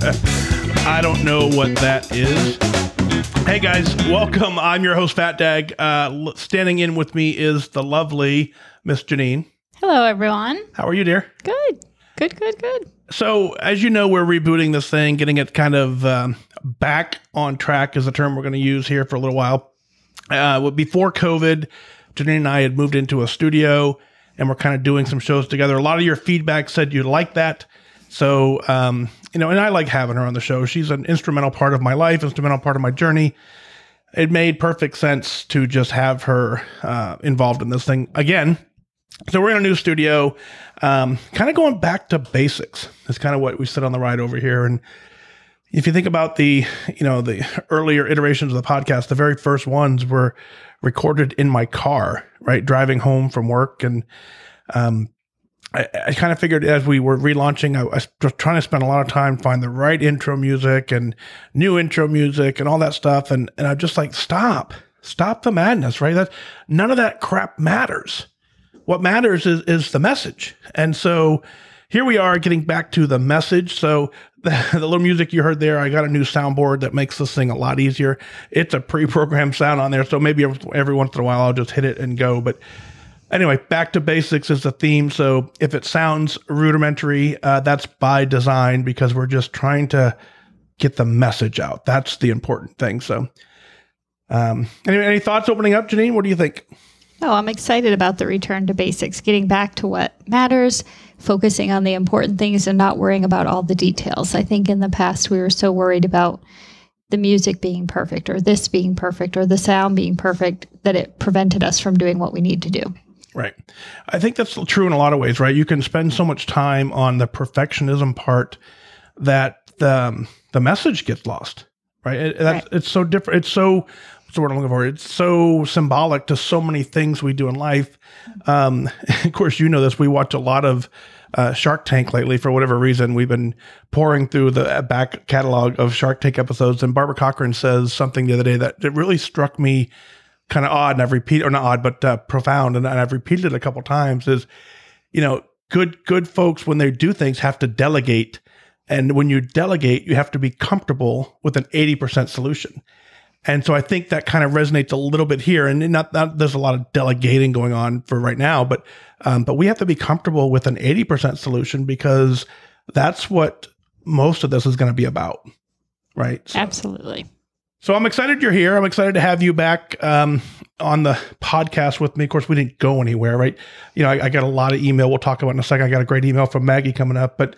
I don't know what that is. Hey guys, welcome. I'm your host, Fat Dag. Standing in with me is the lovely Miss Janine. Hello, everyone. How are you, dear? Good. So, as you know, we're rebooting this thing, getting it kind of back on track is the term we're going to use here for a little while. Before COVID, Janine and I had moved into a studio, and we're kind of doing some shows together. A lot of your feedback said you like that. So, and I like having her on the show. She's an instrumental part of my life, instrumental part of my journey. It made perfect sense to just have her involved in this thing again. So we're in a new studio, kind of going back to basics. That's kind of what we said on the ride over here. And if you think about the earlier iterations of the podcast, the very first ones were recorded in my car, right? Driving home from work. And I kind of figured as we were relaunching, I was trying to spend a lot of time find the right intro music and new intro music and all that stuff. And I'm just like, stop the madness, right? None of that crap matters. What matters is the message. And so here we are getting back to the message. So the little music you heard there, I got a new soundboard that makes this thing a lot easier. It's a pre-programmed sound on there. So maybe every once in a while I'll just hit it and go. But anyway, back to basics is the theme. So if it sounds rudimentary, that's by design because we're just trying to get the message out. That's the important thing. So anyway, any thoughts opening up, Janine? What do you think? Oh, I'm excited about the return to basics, getting back to what matters, focusing on the important things and not worrying about all the details. I think in the past we were so worried about the music being perfect or this being perfect or the sound being perfect that it prevented us from doing what we need to do. Right. I think that's true in a lot of ways, right? You can spend so much time on the perfectionism part that the message gets lost, right? It's so different. It's so, what's the word I'm looking for? It's so symbolic to so many things we do in life. Of course, you know this. We watch a lot of Shark Tank lately for whatever reason. We've been pouring through the back catalog of Shark Tank episodes, and Barbara Cochran says something the other day that it really struck me kind of odd, and I've repeated, or not odd, but profound, and I've repeated it a couple times, is, good folks, when they do things, have to delegate. And when you delegate, you have to be comfortable with an 80% solution. And so I think that kind of resonates a little bit here. And not there's a lot of delegating going on for right now, but we have to be comfortable with an 80% solution because that's what most of this is going to be about, right? So, absolutely. So I'm excited you're here. I'm excited to have you back on the podcast with me. Of course, we didn't go anywhere, right? I got a lot of email. We'll talk about in a second. I got a great email from Maggie coming up, but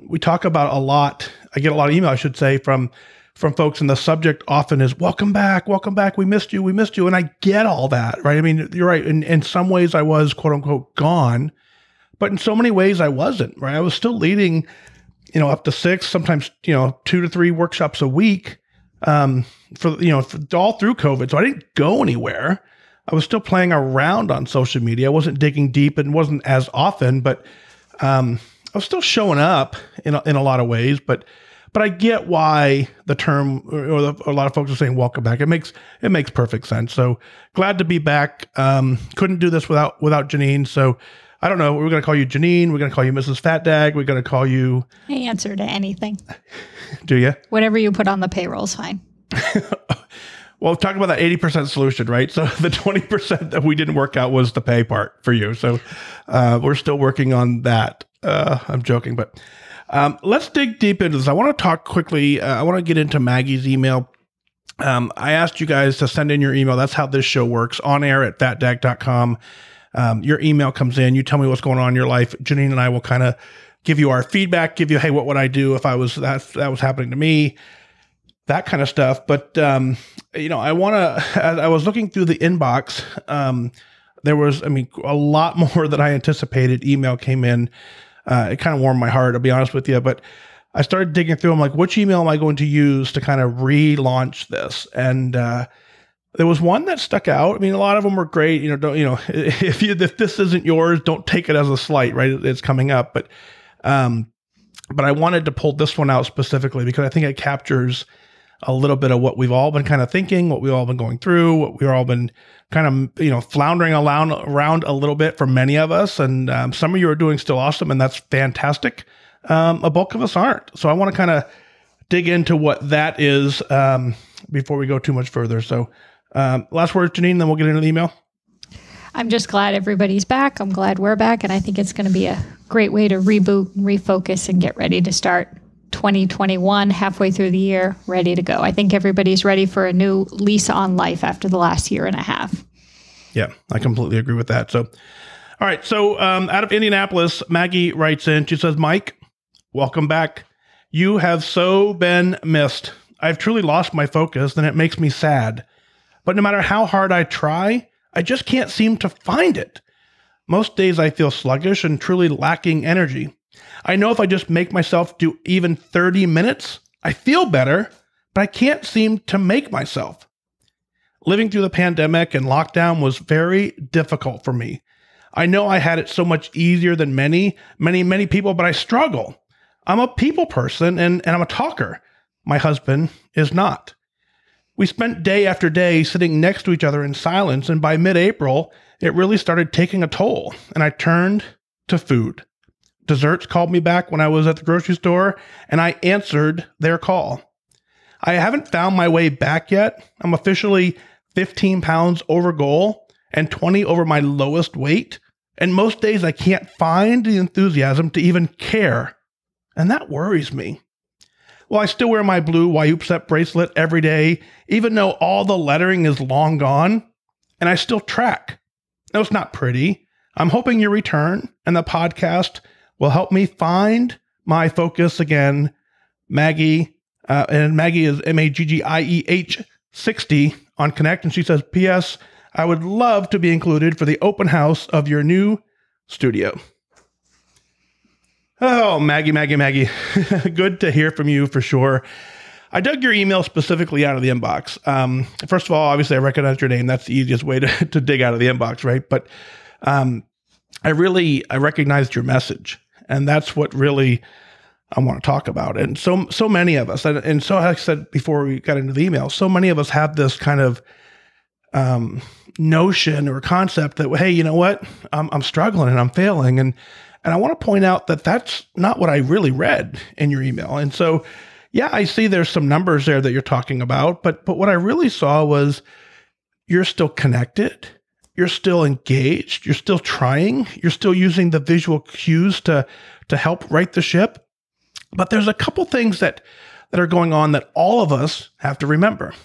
we talk about a lot. I get a lot of email, I should say, from folks, and the subject often is welcome back, we missed you. And I get all that, right? I mean, you're right. In some ways I was quote unquote gone, but in so many ways I wasn't, right? I was still leading, up to 6, sometimes, 2 to 3 workshops a week, for all through COVID. So I didn't go anywhere. I was still playing around on social media. I wasn't digging deep and wasn't as often, but, I was still showing up in a lot of ways, but I get why the term or a lot of folks are saying welcome back. It makes perfect sense. So glad to be back. Couldn't do this without Janine. So I don't know. We're going to call you Janine. We're going to call you Mrs. Fat Dag. We're going to call you. I answer to anything. Do you? Whatever you put on the payroll is fine. Well, talk about that 80% solution, right? So the 20% that we didn't work out was the pay part for you. So we're still working on that. I'm joking, but let's dig deep into this. I want to talk quickly. I want to get into Maggie's email. I asked you guys to send in your email. That's how this show works. On air at fatdag.com. Your email comes in. You tell me what's going on in your life. Janine and I will kind of give you our feedback, give you, hey, what would I do if that was happening to me? That kind of stuff. But, I want to, as I was looking through the inbox, there was, a lot more than I anticipated email came in. It kind of warmed my heart, I'll be honest with you, but I started digging through. I'm like, which email am I going to use to kind of relaunch this? And, there was one that stuck out. A lot of them were great. If this isn't yours, don't take it as a slight, right? It's coming up, but I wanted to pull this one out specifically because I think it captures a little bit of what we've all been kind of thinking, what we've all been going through, what we've all been kind of, floundering around a little bit for many of us. And some of you are doing still awesome, and that's fantastic. A bulk of us aren't. So I want to kind of dig into what that is before we go too much further. So last words, Janine, then we'll get into the email. I'm just glad everybody's back. I'm glad we're back. And I think it's going to be a great way to reboot and refocus and get ready to start 2021 halfway through the year, ready to go. I think everybody's ready for a new lease on life after the last year and a half. Yeah, I completely agree with that. So, all right. So out of Indianapolis, Maggie writes in, she says, Mike, welcome back. You have so been missed. I've truly lost my focus, and it makes me sad. But no matter how hard I try, I just can't seem to find it. Most days I feel sluggish and truly lacking energy. I know if I just make myself do even 30 minutes, I feel better, but I can't seem to make myself. Living through the pandemic and lockdown was very difficult for me. I know I had it so much easier than many people, but I struggle. I'm a people person and I'm a talker. My husband is not. We spent day after day sitting next to each other in silence, and by mid-April, it really started taking a toll, and I turned to food. Desserts called me back when I was at the grocery store, and I answered their call. I haven't found my way back yet. I'm officially 15 pounds over goal and 20 over my lowest weight, and most days I can't find the enthusiasm to even care, and that worries me. Well, I still wear my blue Wayupset bracelet every day, even though all the lettering is long gone, and I still track. No, it's not pretty. I'm hoping your return and the podcast will help me find my focus again. Maggie, and Maggie is Maggieh 60 on Connect, and she says, P.S. I would love to be included for the open house of your new studio. Oh, Maggie. Good to hear from you for sure. I dug your email specifically out of the inbox. First of all, obviously I recognize your name. That's the easiest way to dig out of the inbox, right? But I recognized your message, and that's what really I want to talk about. And so many of us, and so like I said before we got into the email, so many of us have this kind of notion or concept that, hey, you know what? I'm struggling and I'm failing. And I want to point out that that's not what I really read in your email. And so, yeah, I see there's some numbers there that you're talking about, but what I really saw was you're still connected, you're still engaged, you're still trying, you're still using the visual cues to help right the ship. But there's a couple things that are going on that all of us have to remember.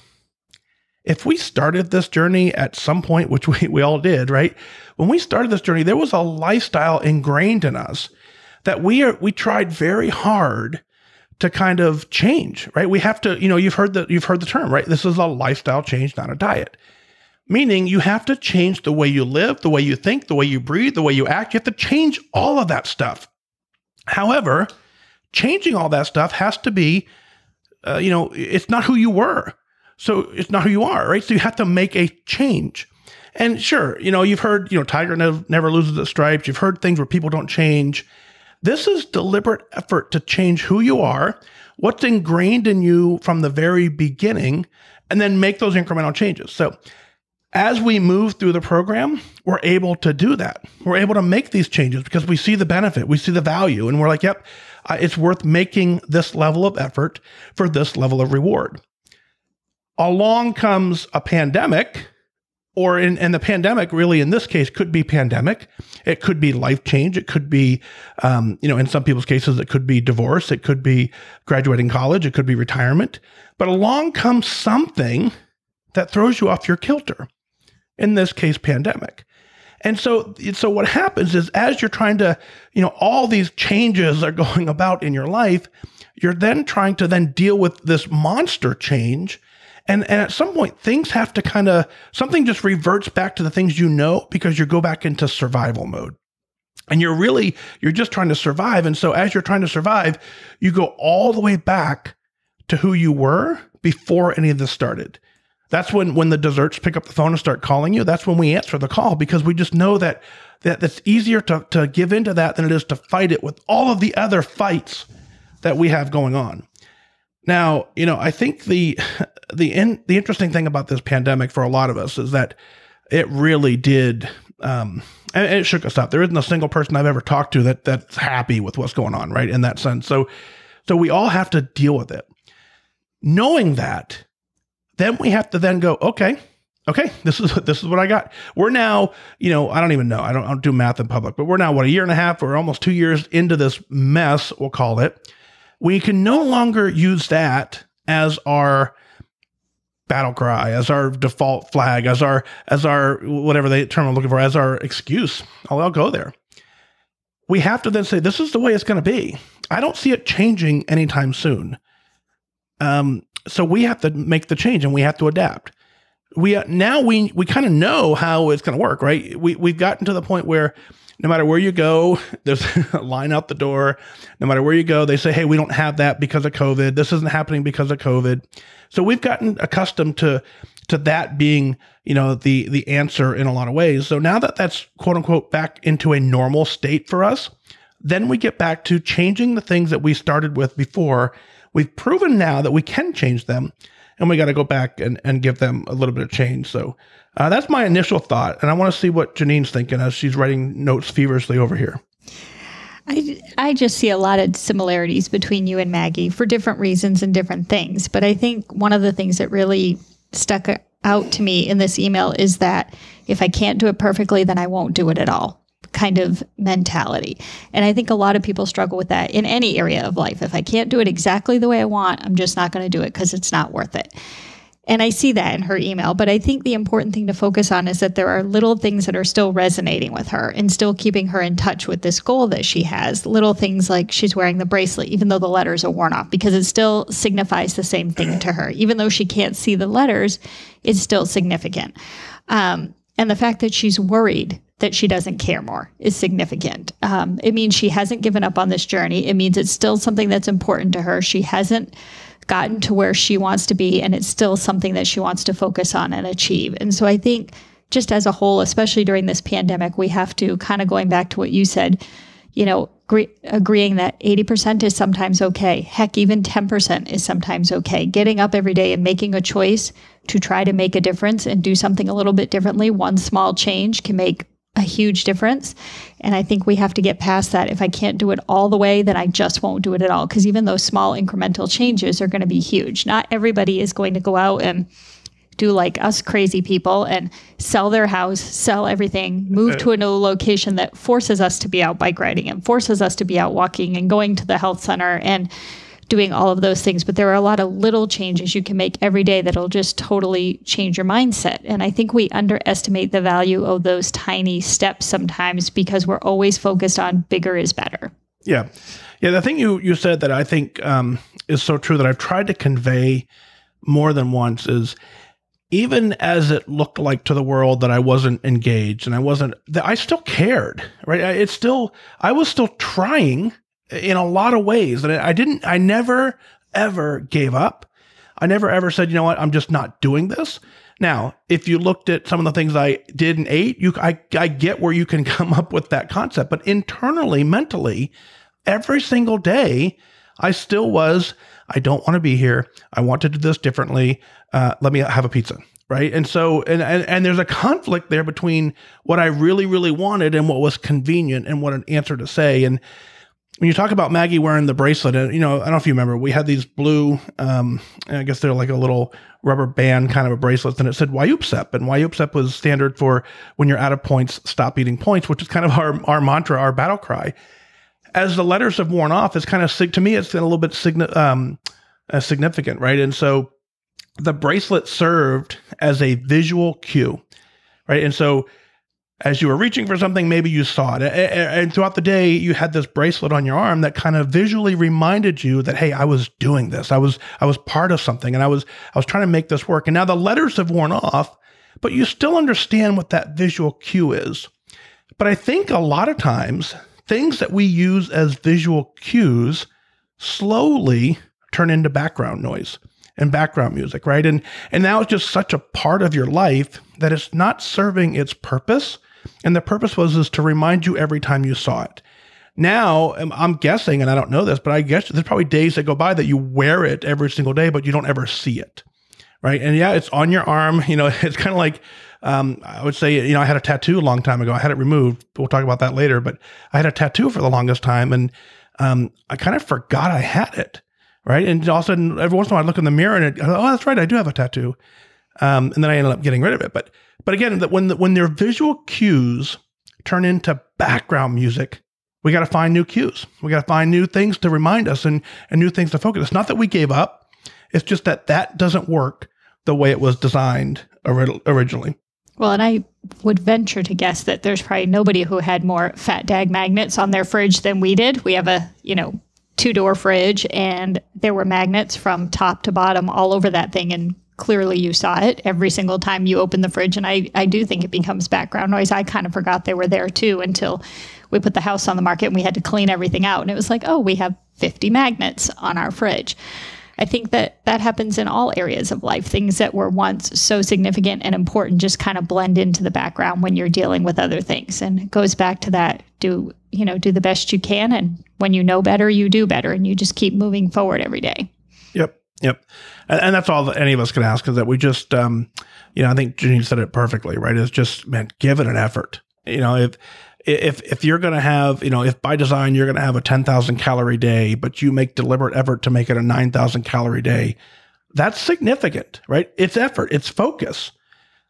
If we started this journey at some point, which we all did, right? When we started this journey, there was a lifestyle ingrained in us that we tried very hard to kind of change, right? We have to, you've heard the term, right? This is a lifestyle change, not a diet. Meaning you have to change the way you live, the way you think, the way you breathe, the way you act. You have to change all of that stuff. However, changing all that stuff has to be, it's not who you were. So it's not who you are, right? So you have to make a change. And sure, you've heard, tiger never loses its stripes. You've heard things where people don't change. This is deliberate effort to change who you are, what's ingrained in you from the very beginning, and then make those incremental changes. So as we move through the program, we're able to do that. We're able to make these changes because we see the benefit, we see the value, and we're like, yep, it's worth making this level of effort for this level of reward. Along comes a pandemic, or in the pandemic, really in this case, could be pandemic. It could be life change. It could be, in some people's cases, it could be divorce. It could be graduating college. It could be retirement. But along comes something that throws you off your kilter. In this case, pandemic. And so what happens is as you're trying to, all these changes are going about in your life, you're then trying to then deal with this monster change. And at some point, things have to something just reverts back to the things because you go back into survival mode. And you're just trying to survive. And so as you're trying to survive, you go all the way back to who you were before any of this started. That's when the desserts pick up the phone and start calling you. That's when we answer the call because we just know that it's easier to give into that than it is to fight it with all of the other fights that we have going on. Now, I think the interesting thing about this pandemic for a lot of us is that it really did, and it shook us up. There isn't a single person I've ever talked to that's happy with what's going on, right? In that sense. So we all have to deal with it. Knowing that, then we have to then go, okay, this is what I got. We're now, I don't even know. I don't do math in public, but we're now, a year and a half or almost 2 years into this mess, we'll call it. We can no longer use that as our battle cry, as our default flag, as our whatever the term I'm looking for, as our excuse. I'll go there. We have to then say, this is the way it's going to be. I don't see it changing anytime soon. So we have to make the change and we have to adapt. We kind of know how it's going to work, right? We've gotten to the point where no matter where you go, there's a line out the door. No matter where you go, they say, hey, we don't have that because of COVID. This isn't happening because of COVID. So we've gotten accustomed to that being, the answer in a lot of ways. So now that that's quote unquote back into a normal state for us, then we get back to changing the things that we started with before. We've proven now that we can change them, and we got to go back and give them a little bit of change. So that's my initial thought. And I want to see what Janine's thinking as she's writing notes feverishly over here. I just see a lot of similarities between you and Maggie for different reasons and different things. But I think one of the things that really stuck out to me in this email is that if I can't do it perfectly, then I won't do it at all kind of mentality. And I think a lot of people struggle with that in any area of life. If I can't do it exactly the way I want, I'm just not going to do it because it's not worth it. And I see that in her email, but I think the important thing to focus on is that there are little things that are still resonating with her and still keeping her in touch with this goal that she has. Little things like she's wearing the bracelet, even though the letters are worn off, because it still signifies the same thing to her. Even though she can't see the letters, it's still significant. And the fact that she's worried that she doesn't care more is significant. It means she hasn't given up on this journey. It means it's still something that's important to her. She hasn't gotten to where she wants to be, and it's still something that she wants to focus on and achieve. And so I think just as a whole, especially during this pandemic, we have to kind of going back to what you said, agreeing that 80% is sometimes okay. Heck, even 10% is sometimes okay. Getting up every day and making a choice to try to make a difference and do something a little bit differently. One small change can make a huge difference. And I think we have to get past that. If I can't do it all the way, then I just won't do it at all. Because even those small incremental changes are going to be huge. Not everybody is going to go out and do like us crazy people and sell their house, sell everything, move to a new location that forces us to be out bike riding and forces us to be out walking and going to the health center and doing all of those things. But there are a lot of little changes you can make every day that'll just totally change your mindset. And I think we underestimate the value of those tiny steps sometimes because we're always focused on bigger is better. Yeah. Yeah. The thing you said that I think is so true that I've tried to convey more than once is even as it looked like to the world that I wasn't engaged and I still cared, right? I was still trying in a lot of ways. And I never, ever gave up. I never, ever said, you know what, I'm just not doing this. Now, if you looked at some of the things I did and ate, I get where you can come up with that concept. But internally, mentally, every single day, I still was, I don't want to be here. I want to do this differently. Let me have a pizza. Right. And so, and there's a conflict there between what I really, really wanted and what was convenient and what an answer to say. And when you talk about Maggie wearing the bracelet, and I don't know if you remember, we had these blue, I guess they're like a little rubber band kind of a bracelet, and it said Wayupsep, and Wayupsep was standard for when you're out of points, stop eating points, which is kind of our mantra, our battle cry. As the letters have worn off, it's kind of, to me, it's a little bit significant, right? And so the bracelet served as a visual cue, right? And so as you were reaching for something, maybe you saw it. And throughout the day, you had this bracelet on your arm that kind of visually reminded you that, hey, I was doing this. I was part of something, and I was trying to make this work. And now the letters have worn off, but you still understand what that visual cue is. But I think a lot of times, things that we use as visual cues slowly turn into background noise and background music, right? And now it's just such a part of your life that it's not serving its purpose. And the purpose was to remind you every time you saw it. Now I'm guessing, and I don't know this, but I guess there's probably days that go by that you wear it every single day, but you don't ever see it. Right. And yeah, it's on your arm. It's kind of like, I would say, I had a tattoo a long time ago. I had it removed. We'll talk about that later, but I had a tattoo for the longest time. And I kind of forgot I had it. Right. And all of a sudden, every once in a while, I look in the mirror and oh, that's right, I do have a tattoo. And then I ended up getting rid of it. But again, when their visual cues turn into background music, we got to find new cues. We got to find new things to remind us and new things to focus. It's not that we gave up. It's just that doesn't work the way it was designed originally. Well, and I would venture to guess that there's probably nobody who had more fat dag magnets on their fridge than we did. We have a, 2-door fridge, and there were magnets from top to bottom all over that thing. And clearly you saw it every single time you open the fridge. And I do think it becomes background noise. I kind of forgot they were there too until we put the house on the market and we had to clean everything out. And it was like, oh, we have 50 magnets on our fridge. I think that happens in all areas of life. Things that were once so significant and important just kind of blend into the background when you're dealing with other things. And it goes back to that, do the best you can. And when you know better, you do better. And you just keep moving forward every day. Yep. And that's all that any of us can ask, is that we just, I think Janine said it perfectly, right? It's just, man, give it an effort. If you're going to have, if by design you're going to have a 10,000 calorie day, but you make deliberate effort to make it a 9,000 calorie day, that's significant, right? It's effort, it's focus.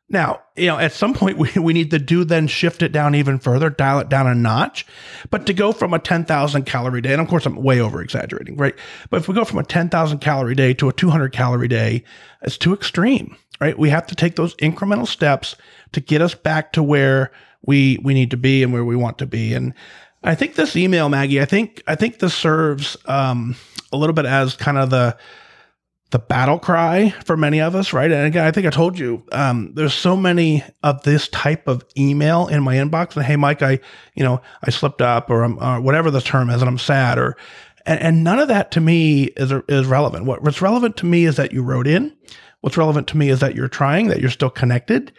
Now, at some point we need to then shift it down even further, dial it down a notch. But to go from a 10,000 calorie day, and of course I'm way over exaggerating, right? But if we go from a 10,000 calorie day to a 200 calorie day, it's too extreme, right? We have to take those incremental steps to get us back to where we need to be and where we want to be. And I think this email, Maggie, I think this serves a little bit as kind of the battle cry for many of us, right? And again, I think I told you, there's so many of this type of email in my inbox. And hey, Mike, I slipped up, or whatever the term is, and I'm sad, and none of that to me is relevant. What's relevant to me is that you wrote in. What's relevant to me is that you're trying, that you're still connected.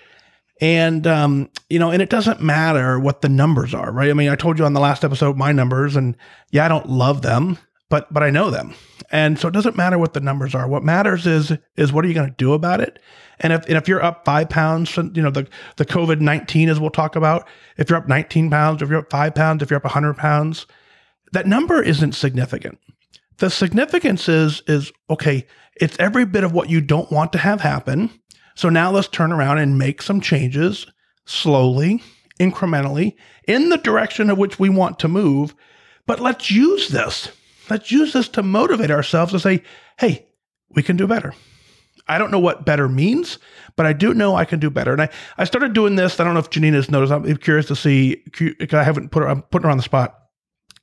And, and it doesn't matter what the numbers are, right? I mean, I told you on the last episode, my numbers, and yeah, I don't love them, but I know them. And so it doesn't matter what the numbers are. What matters is what are you going to do about it? And if you're up 5 pounds, the COVID-19, as we'll talk about, if you're up 19 pounds, if you're up 5 pounds, if you're up 100 pounds, that number isn't significant. The significance is, okay, it's every bit of what you don't want to have happen. So now let's turn around and make some changes slowly, incrementally, in the direction of which we want to move. But let's use this. Let's use this to motivate ourselves to say, hey, we can do better. I don't know what better means, but I do know I can do better. And I started doing this. I don't know if Janine has noticed. I'm curious to see, because I'm putting her on the spot.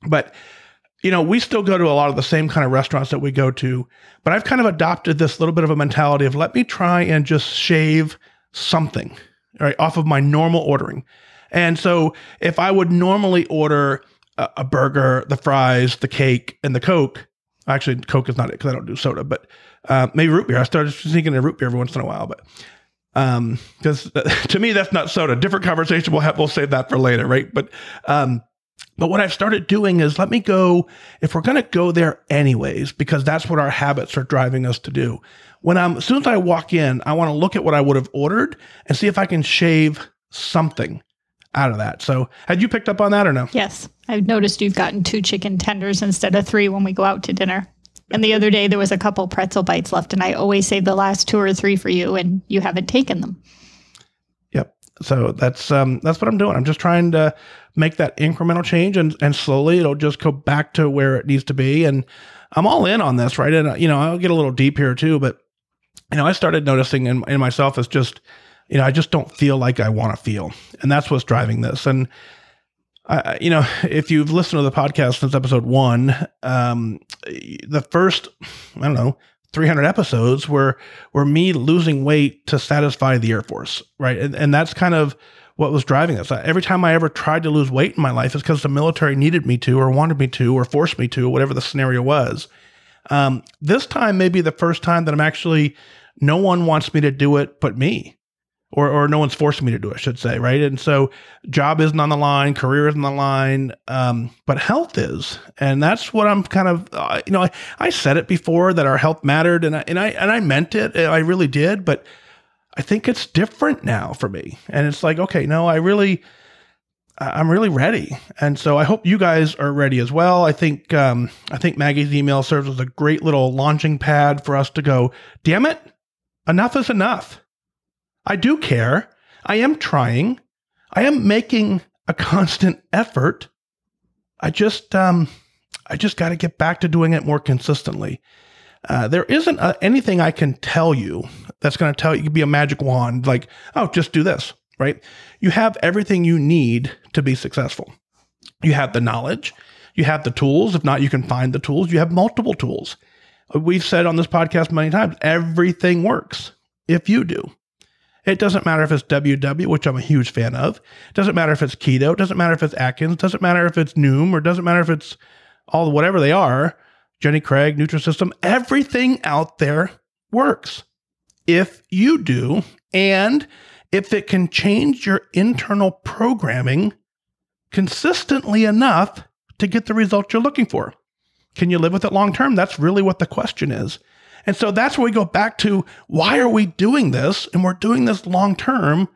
But, we still go to a lot of the same kind of restaurants that we go to, but I've kind of adopted this little bit of a mentality of let me try and just shave something, right, off of my normal ordering. And so if I would normally order a burger, the fries, the cake, and the Coke, actually Coke is not it because I don't do soda, but maybe root beer. I started sneaking in root beer every once in a while, but because to me, that's not soda. Different conversation. We'll save that for later, right? But what I've started doing is let me go, if we're going to go there anyways, because that's what our habits are driving us to do. As soon as I walk in, I want to look at what I would have ordered and see if I can shave something out of that. So had you picked up on that or no? Yes. I've noticed you've gotten 2 chicken tenders instead of 3 when we go out to dinner. And the other day there was a couple pretzel bites left, and I always save the last 2 or 3 for you, and you haven't taken them. Yep. So that's what I'm doing. I'm just trying to make that incremental change, and slowly it'll just go back to where it needs to be. And I'm all in on this, right? And I'll get a little deep here too, but I started noticing in myself is just, I just don't feel like I want to feel. And that's what's driving this. And if you've listened to the podcast since episode 1, the first, 300 episodes were me losing weight to satisfy the Air Force, right? And that's kind of what was driving us. Every time I ever tried to lose weight in my life, it's because the military needed me to, or wanted me to, or forced me to, whatever the scenario was. This time may be the first time that I'm actually, no one wants me to do it but me. or no one's forcing me to do it, I should say, right? And so job isn't on the line, career isn't on the line, but health is. And that's what I'm kind of, I said it before that our health mattered, and I meant it. I really did, but I think it's different now for me. And it's like, okay, no, I'm really ready. And so I hope you guys are ready as well. I think Maggie's email serves as a great little launching pad for us to go, damn it, enough is enough. I do care. I am trying. I am making a constant effort. I just got to get back to doing it more consistently. There isn't anything I can tell you that's going to tell you, be a magic wand, like, oh, just do this, right? You have everything you need to be successful. You have the knowledge. You have the tools. If not, you can find the tools. You have multiple tools. We've said on this podcast many times, everything works if you do. It doesn't matter if it's WW, which I'm a huge fan of. It doesn't matter if it's keto. It doesn't matter if it's Atkins. It doesn't matter if it's Noom, or it doesn't matter if it's all whatever they are, Jenny Craig, Nutrisystem. Everything out there works if you do, and if it can change your internal programming consistently enough to get the results you're looking for. Can you live with it long term? That's really what the question is. And so that's where we go back to, why are we doing this? And we're doing this long term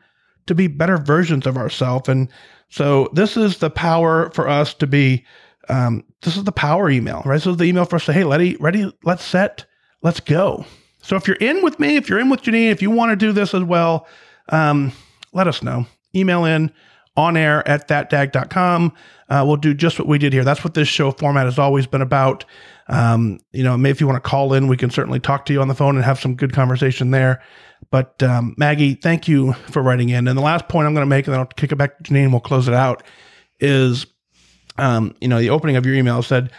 to be better versions of ourselves. And so this is the power for us to be, this is the power email, right? This is the email for us to say, hey, ready, let's set, let's go. So if you're in with me, if you're in with Janine, if you want to do this as well, let us know. Email in onair@thatdag.com. We'll do just what we did here. That's what this show format has always been about. Maybe if you want to call in, we can certainly talk to you on the phone and have some good conversation there. But Maggie, thank you for writing in. And the last point I'm going to make, and then I'll kick it back to Janine and we'll close it out, is, the opening of your email said,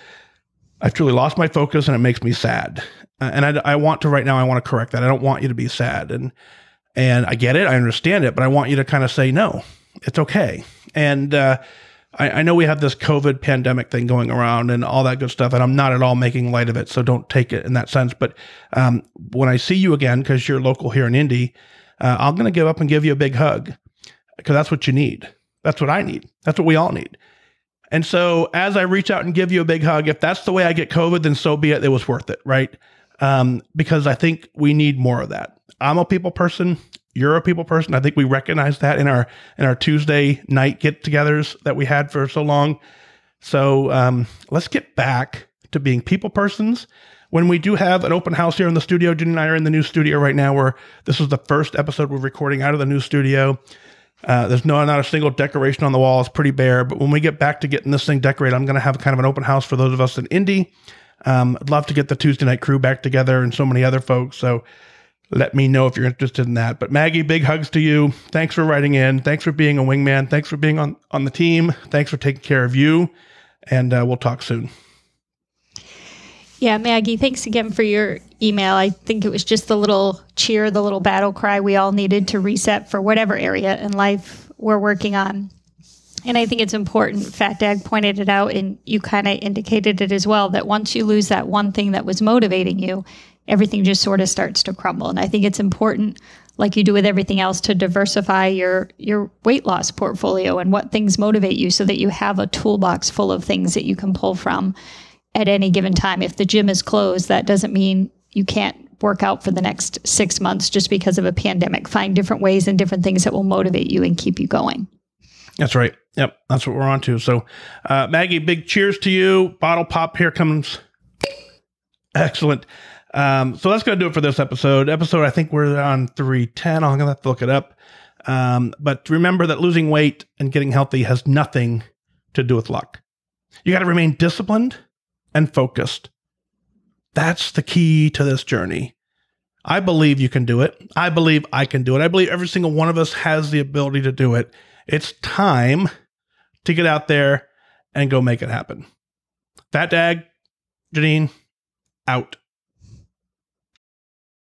I've truly lost my focus and it makes me sad. And I want to correct that. I don't want you to be sad. And I get it. I understand it. But I want you to kind of say, no, it's okay. And I know we have this COVID pandemic thing going around and all that good stuff, and I'm not at all making light of it, so don't take it in that sense. But when I see you again, because you're local here in Indy, I'm going to give up and give you a big hug, because that's what you need. That's what I need. That's what we all need. And so as I reach out and give you a big hug, if that's the way I get COVID, then so be it. It was worth it, right? Because I think we need more of that. I'm a people person. You're a people person. I think we recognize that in our Tuesday night get-togethers that we had for so long. So let's get back to being people persons. When we do have an open house here in the studio, Jen and I are in the new studio right now, where this is the first episode we're recording out of the new studio. There's not a single decoration on the wall. It's pretty bare. But when we get back to getting this thing decorated, I'm going to have kind of an open house for those of us in Indy. I'd love to get the Tuesday night crew back together and so many other folks. So let me know if you're interested in that. But Maggie, big hugs to you. Thanks for writing in. Thanks for being a wingman. Thanks for being on the team. Thanks for taking care of you. And we'll talk soon. Yeah, Maggie, thanks again for your email. I think it was just the little cheer, the little battle cry we all needed to reset for whatever area in life we're working on. And I think it's important. Fat Dad pointed it out, and you kind of indicated it as well, that once you lose that one thing that was motivating you, everything just sort of starts to crumble. And I think it's important, like you do with everything else, to diversify your weight loss portfolio and what things motivate you, so that you have a toolbox full of things that you can pull from at any given time. If the gym is closed, that doesn't mean you can't work out for the next 6 months just because of a pandemic. Find different ways and different things that will motivate you and keep you going. That's right. Yep. That's what we're on to. So, Maggie, big cheers to you. Bottle pop. Here comes. Excellent. So that's going to do it for this episode. I think we're on 310. I'm going to have to look it up. But remember that losing weight and getting healthy has nothing to do with luck. You got to remain disciplined and focused. That's the key to this journey. I believe you can do it. I believe I can do it. I believe every single one of us has the ability to do it. It's time to get out there and go make it happen. Fat Dag, Janine, out.